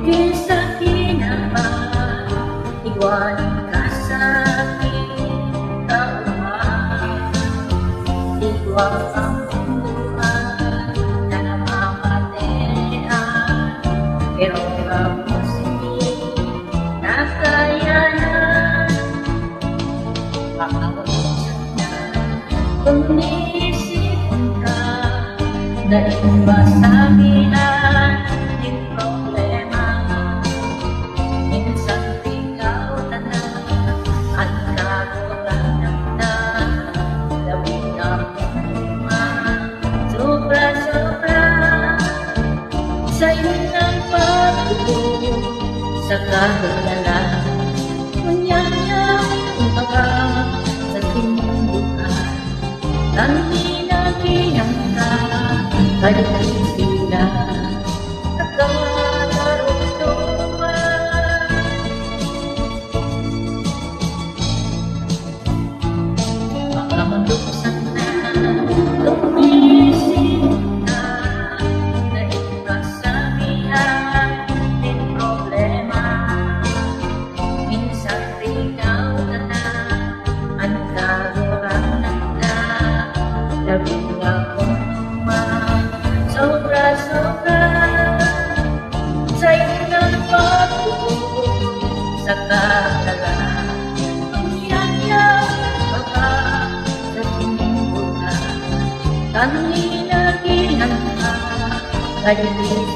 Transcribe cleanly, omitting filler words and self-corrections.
Di sa iwanan ka sa aking kauma. Ikaw ang buhay na namamaterihan, pero kapos hindi nakayanan. Makakausap na kung niisipin ka na iba sa amin ating problema. Minsan ikaw na at kagulanap na labing akong sobra-sobra sa'yo ng pagtulog sa kagalalan. Kunyang-yang kumbaga sa tinundukan, tangi na kinangka kaling sila nagkalarugtuman. Baka maluksan na tumisip na iba sa ating problema. Minsan ikaw na ang kagulanap na labing akong sobra-sobra sa'yo ng pagtulog sa kagalahan. Ang yang-yang baka sa tinundukan, tangi na kinangka kaling